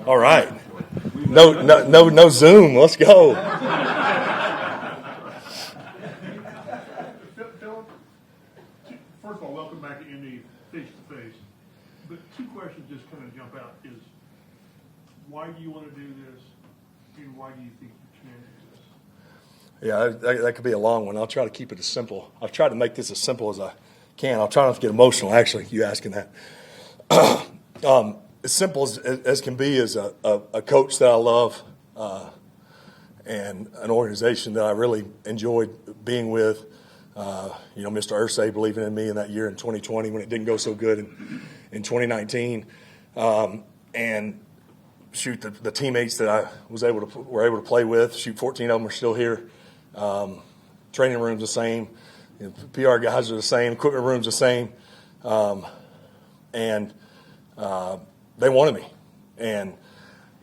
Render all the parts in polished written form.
All right. No Zoom. Let's go. Phil, first of all, welcome back to Indy face-to-face. But two questions just kind of jump out is, why do you want to do this, and why do you think you can do this? Yeah, that could be a long one. I'll try to keep it as simple. I've tried to make this as simple as I can. I'll try not to get emotional, actually, you asking that. As simple as can be is a coach that I love and an organization that I really enjoyed being with. Mr. Irsay believing in me in that year in 2020 when it didn't go so good in 2019. And shoot, the teammates that I were able to play with, shoot, 14 of them are still here. Training room's the same. PR guys are the same. Equipment room's the same. And they wanted me. And,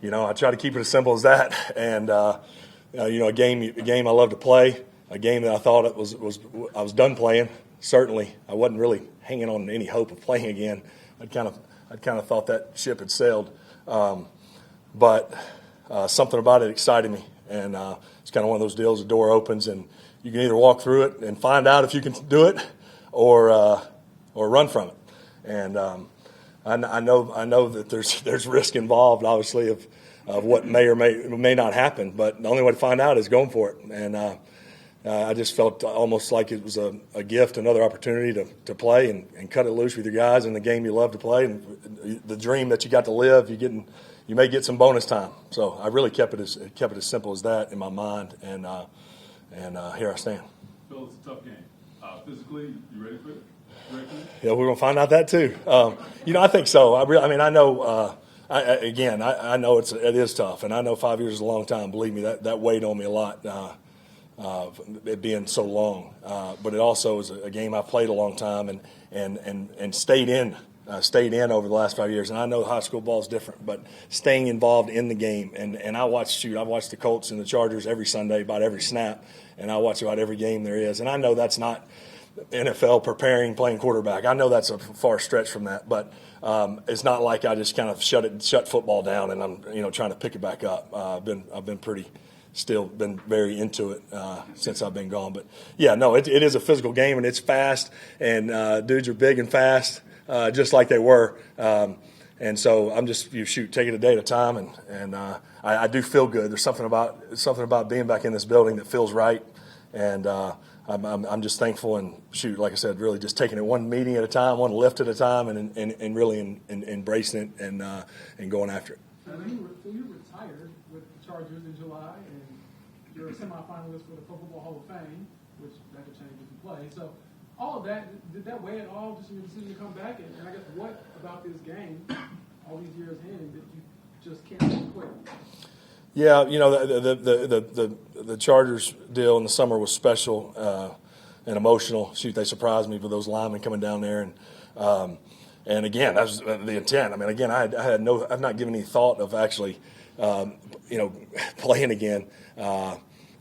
I try to keep it as simple as that. And, a game I love to play, a game that I thought I was done playing. Certainly, I wasn't really hanging on any hope of playing again. I'd kind of thought that ship had sailed. But something about it excited me. And it's kind of one of those deals, the door opens and you can either walk through it and find out if you can do it or run from it. And I know that there's risk involved, obviously, of what may or may not happen. But the only way to find out is going for it. And I just felt almost like it was a gift, another opportunity to play and cut it loose with your guys in the game you love to play. And the dream that you got to live, you may get some bonus time. So I really kept it as simple as that in my mind. And here I stand. Phil, it's a tough game. Physically, you ready for it? Yeah, we're going to find out that too. I think so. I know. I know it is tough, and I know 5 years is a long time. Believe me, that weighed on me a lot. It being so long, but it also is a game I've played a long time and stayed in over the last 5 years. And I know high school ball is different, but staying involved in the game. And I've watched the Colts and the Chargers every Sunday, about every snap, and I watch about every game there is. And I know that's not NFL playing quarterback. I know that's a far stretch from that, but it's not like I just kind of shut football down and I'm trying to pick it back up. I've been very into it since I've been gone. But yeah, no, it is a physical game and it's fast and dudes are big and fast, just like they were. And so I'm just take it a day at a time, and I do feel good. There's something about being back in this building that feels right, and I'm just thankful and like I said, really just taking it one meeting at a time, one lift at a time, and really embracing it and going after it. So you retired with the Chargers in July, and you're a semifinalist for the Pro Football Hall of Fame, which that could change if you play. So all of that, did that weigh at all just in your decision to come back? And I guess what about this game, all these years in, that you just can't quit? Yeah, the Chargers deal in the summer was special and emotional. Shoot, they surprised me with those linemen coming down there, and again, that was the intent. I mean, again, I've not given any thought of actually, playing again,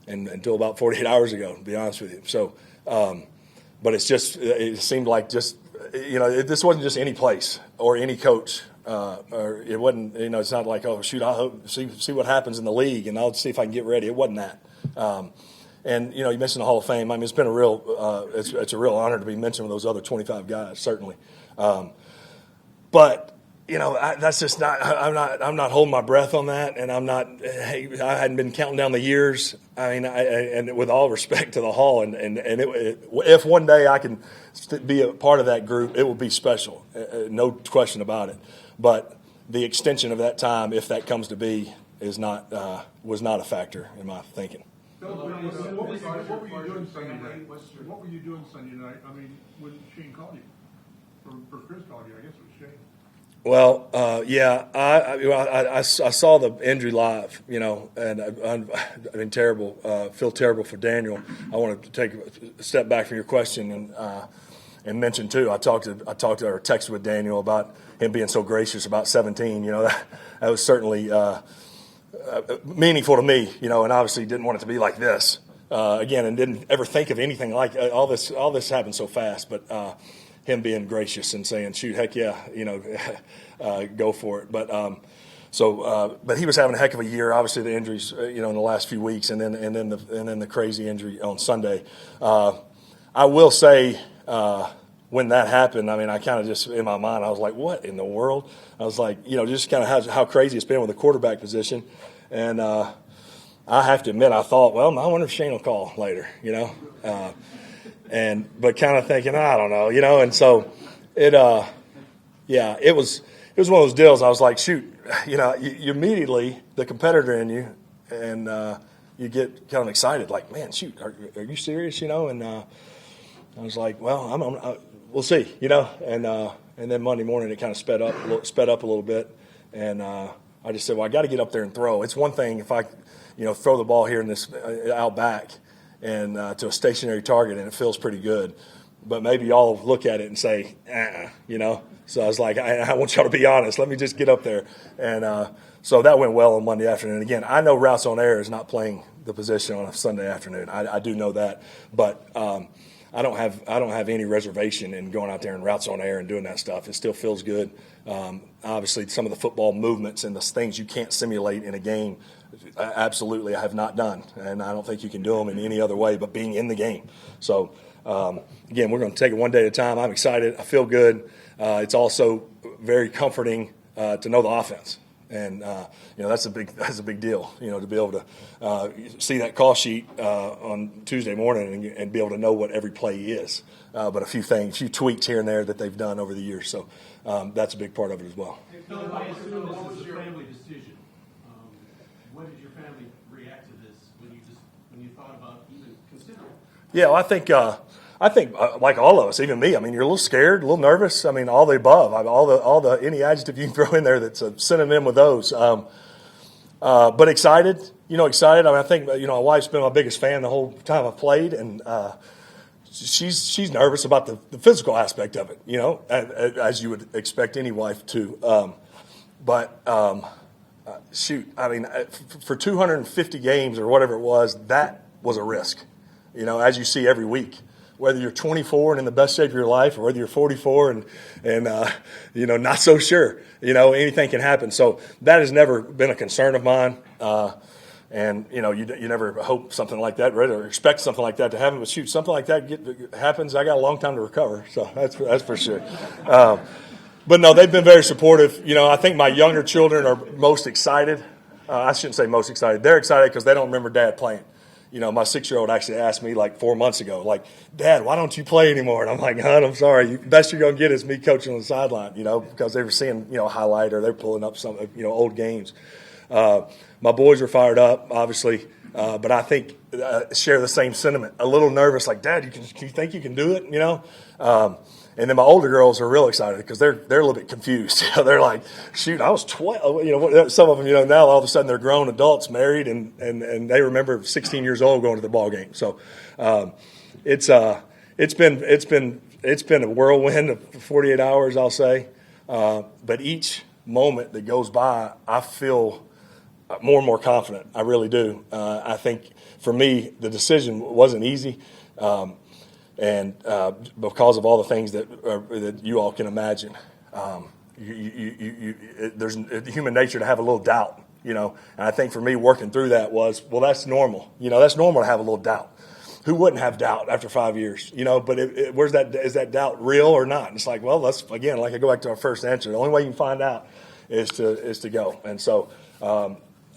until about 48 hours ago, to be honest with you. So, but it seemed like this wasn't just any place or any coach. Or it wasn't, it's not like, oh, shoot, I'll hope, see what happens in the league, and I'll see if I can get ready. It wasn't that. And, you mentioned the Hall of Fame. I mean, it's been a real it's a real honor to be mentioned with those other 25 guys, certainly. But, that's just not, I'm not holding my breath on that, and I hadn't been counting down the years. I mean, and with all respect to the Hall, and if one day I can be a part of that group, it will be special, no question about it. But the extension of that time, if that comes to be, was not a factor in my thinking. What were you doing Sunday night? I mean, when Shane called you, or Chris called you, I guess it was Shane. Well, yeah, I saw the injury live, and I've been terrible. Feel terrible for Daniel. I want to take a step back from your question and mention too. I talked to or texted with Daniel about him being so gracious about 17. That was certainly meaningful to me. And obviously didn't want it to be like this again, and didn't ever think of anything like all this. All this happened so fast, but. Him being gracious and saying, shoot, heck yeah, go for it. But But he was having a heck of a year. Obviously, the injuries, in the last few weeks, and then the crazy injury on Sunday. I will say, when that happened, I mean, I kind of just in my mind, I was like, "What in the world?" I was like, just kind of how crazy it's been with the quarterback position, and I have to admit, I thought, well, I wonder if Shane will call later, but kind of thinking, I don't know, and so it was one of those deals. I was like, shoot, you immediately, the competitor in you, and you get kind of excited, like, man, shoot, are you serious, and I was like, well, we'll see, and then Monday morning it kind of sped up a little bit, and I just said, well, I got to get up there and throw. It's one thing if I, throw the ball here in this out back and to a stationary target, and it feels pretty good. But maybe y'all look at it and say, So I was like, I want y'all to be honest. Let me just get up there. And so that went well on Monday afternoon. Again, I know routes on air is not playing the position on a Sunday afternoon. I do know that. But I don't have any reservation in going out there and routes on air and doing that stuff. It still feels good. Obviously, some of the football movements and the things you can't simulate in a game, absolutely I have not done. And I don't think you can do them in any other way but being in the game. So, again, we're going to take it one day at a time. I'm excited. I feel good. It's also very comforting to know the offense. And that's a big deal. To be able to see that call sheet on Tuesday morning and be able to know what every play is. But a few tweaks here and there that they've done over the years. So that's a big part of it as well. I assume this was your family decision. When did your family react to this when you thought about even considering? Yeah, well, I think like all of us, even me. I mean, you're a little scared, a little nervous. I mean, all the above, all the any adjective you can throw in there that's a synonym with those. But excited, excited. I mean, I think my wife's been my biggest fan the whole time I've played, and she's nervous about the physical aspect of it. As you would expect any wife to. Shoot, I mean, for 250 games or whatever it was, that was a risk. As you see every week. Whether you're 24 and in the best shape of your life, or whether you're 44 and not so sure, anything can happen. So that has never been a concern of mine. And you never hope something like that, right, or expect something like that to happen. But shoot, something like that happens. I got a long time to recover, so that's for sure. But no, they've been very supportive. I think my younger children are most excited. I shouldn't say most excited. They're excited because they don't remember Dad playing. My 6-year-old actually asked me like 4 months ago, like, Dad, why don't you play anymore? And I'm like, hon, I'm sorry. Best you're going to get is me coaching on the sideline, because they were seeing, a highlight or they're pulling up some, old games. My boys were fired up, obviously, but I think share the same sentiment. A little nervous, like, Dad, you think you can do it, And then my older girls are real excited because they're a little bit confused. They're like, shoot, I was 12. Some of them, now all of a sudden they're grown adults, married, and they remember 16 years old going to the ball game. So it's been a whirlwind of 48 hours, I'll say. But each moment that goes by, I feel more and more confident. I really do. I think for me, the decision wasn't easy. And because of all the things that you all can imagine, there's human nature to have a little doubt, And I think for me, working through that was, well, that's normal. That's normal to have a little doubt. Who wouldn't have doubt after 5 years? But where's that? Is that doubt real or not? And it's like, well, let's again, like I go back to our first answer. The only way you can find out is to go. And so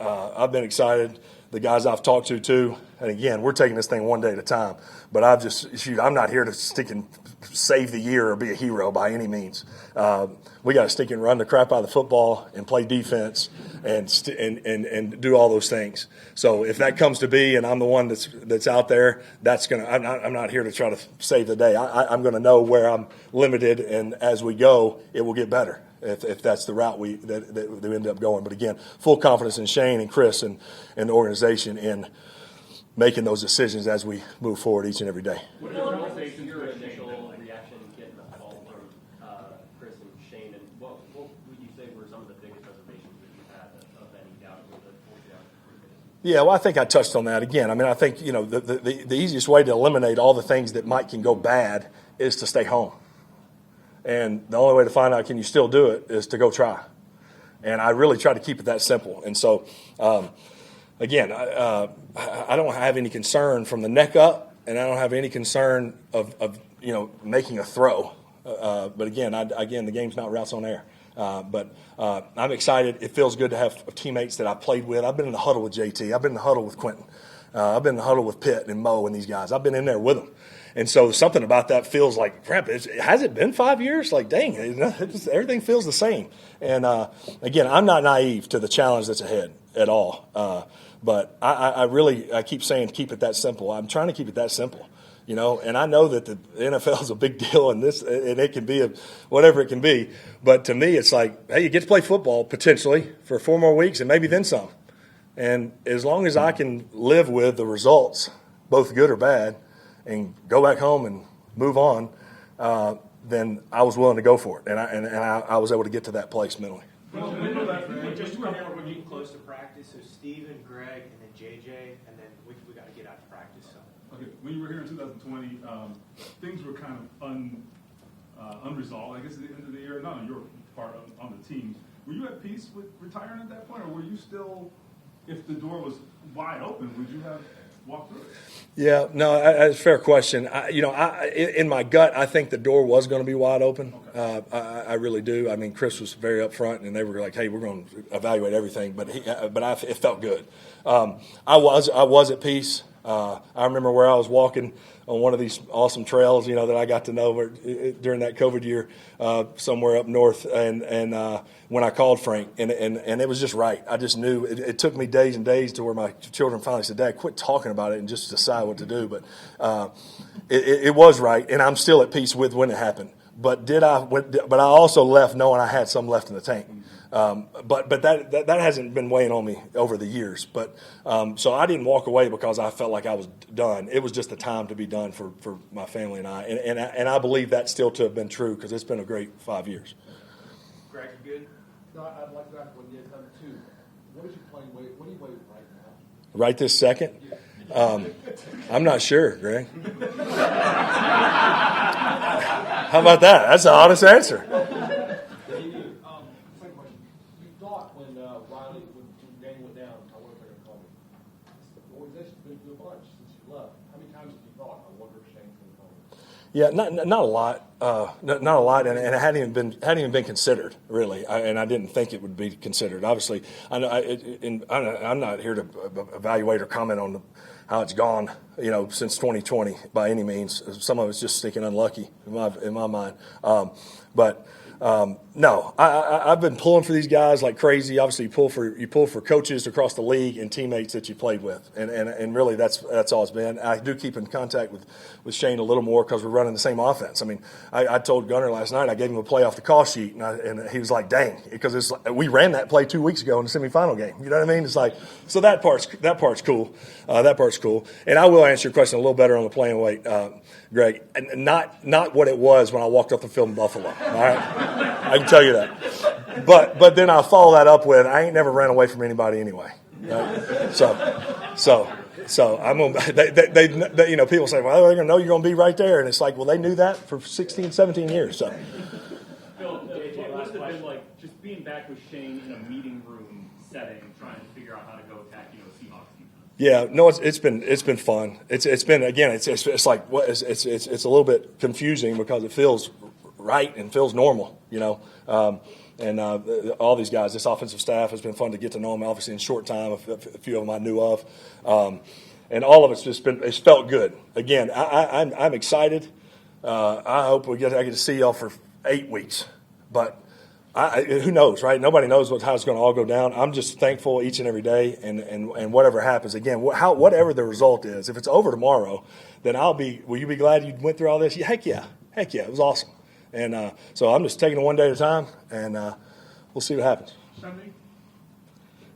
I've been excited. The guys I've talked to too. And again, we're taking this thing one day at a time. But I'm not here to stick and save the year or be a hero by any means. We got to stick and run the crap out of the football and play defense and do all those things. So if that comes to be, and I'm the one that's out there, I'm not here to try to save the day. I'm going to know where I'm limited, and as we go, it will get better. If that's the route that we end up going. But again, full confidence in Shane and Chris and the organization in making those decisions as we move forward each and every day. What was your initial reaction getting the call from Chris and Shane, and what would you say were some of the biggest reservations that you had of any doubt with the full doubt? Yeah, well, I think I touched on that again. I mean, I think the easiest way to eliminate all the things that can go bad is to stay home. And the only way to find out can you still do it is to go try. And I really try to keep it that simple. And so, again, I don't have any concern from the neck up, and I don't have any concern of making a throw. But again, the game's not routes on air. But I'm excited. It feels good to have teammates that I played with. I've been in the huddle with JT. I've been in the huddle with Quentin. I've been in the huddle with Pitt and Mo and these guys. I've been in there with them. And so something about that feels like, crap, has it been 5 years? Like, dang, everything feels the same. And, again, I'm not naive to the challenge that's ahead at all. But I keep saying keep it that simple. I'm trying to keep it that simple. And I know that the NFL is a big deal, and it can be whatever it can be. But to me, it's like, hey, you get to play football potentially for 4 more weeks and maybe then some. And as long as I can live with the results, both good or bad, and go back home and move on, then I was willing to go for it, and I was able to get to that place mentally. Just remember we're getting close to practice. So Steven, Greg, and then JJ, and then we got to get out to practice. So. Okay, when you were here in 2020, things were kind of unresolved, I guess, at the end of the year. Not on your part, on the team. Were you at peace with retiring at that point, or were you still, if the door was wide open, would you have walked through it? Yeah, no, that's a fair question. In my gut, I think the door was going to be wide open. Okay. I really do. I mean, Chris was very upfront, and they were like, "Hey, we're going to evaluate everything." But it felt good. I was at peace. I remember where I was walking on one of these awesome trails, that I got to know during that COVID year somewhere up north, and when I called Frank, and it was just right. I just knew it took me days and days to where my children finally said, "Dad, quit talking about it and just decide what to do." But it was right, and I'm still at peace with when it happened. But I also left knowing I had some left in the tank. But that hasn't been weighing on me over the years. But so I didn't walk away because I felt like I was done. It was just the time to be done for my family and I. And I believe that still to have been true because it's been a great 5 years. Greg, you good? No, I'd like to ask one yet number 2. What is your playing weight? What are you weighing right now? Right this second? I'm not sure, Greg. How about that? That's the honest answer. Second question. You thought when Danny went down, I wonder if they're going to call me. The organization's been through a bunch since you left. How many times have you thought, I wonder if Shane's going to call me? Yeah, not a lot. Not a lot, and it hadn't even been considered really, and I didn't think it would be considered. Obviously, I know, I'm not here to evaluate or comment on how it's gone, since 2020 by any means. Some of it's just stinking unlucky in my mind. But no, I've been pulling for these guys like crazy. Obviously, you pull for coaches across the league and teammates that you played with, and really that's all it's been. I do keep in contact with Shane a little more because we're running the same offense. I mean, I told Gunner last night I gave him a play off the call sheet, and he was like, "Dang," because we ran that play 2 weeks ago in the semifinal game. You know what I mean? It's like so that part's cool. That part's cool. And I will answer your question a little better on the playing weight, Greg. And not what it was when I walked off the field in Buffalo. All right, I can tell you that. But then I'll follow that up with I ain't never ran away from anybody anyway. Right? So I'm gonna. They people say, well, they're gonna know you're gonna be right there, and it's like, well, they knew that for 16, 17 years. So. Phil, what must have been like just being back with Shane in a meeting room setting, trying to figure out how to go attack, Seahawks defense? Yeah, no, it's been fun. It's been again. It's like what it's a little bit confusing because it feels right and feels normal, And all these guys, this offensive staff, has been fun to get to know them. Obviously, in short time, a few of them I knew of, and all of it's felt good. Again, I'm excited. I hope I get to see y'all for 8 weeks, but who knows, right? Nobody knows how it's going to all go down. I'm just thankful each and every day, and whatever happens. Again, whatever the result is, if it's over tomorrow, then will you be glad you went through all this? Heck yeah, it was awesome. And so I'm just taking it one day at a time, and we'll see what happens. Sunday?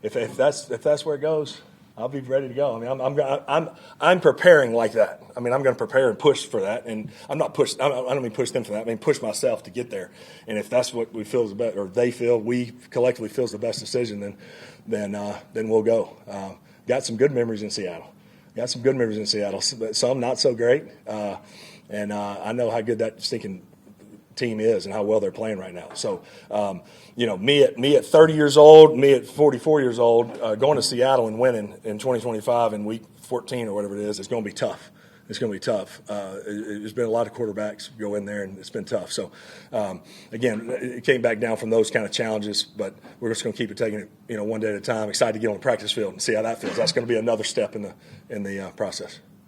If that's where it goes, I'll be ready to go. I mean, I'm preparing like that. I mean, I'm going to prepare and push for that, and I'm not push. I don't mean push them for that. I mean push myself to get there. And if that's what we feel is the best, or we collectively feel is the best decision, then we'll go. Got some good memories in Seattle. Some not so great. And I know how good that stinking team is and how well they're playing right now. So, me at 30 years old, me at 44 years old, going to Seattle and winning in 2025 in week 14 or whatever it is going to be tough. It's going to be tough. There's been a lot of quarterbacks go in there, and it's been tough. So, again, it came back down from those kind of challenges, but we're just going to keep it taking it, one day at a time. Excited to get on the practice field and see how that feels. That's going to be another step in the process.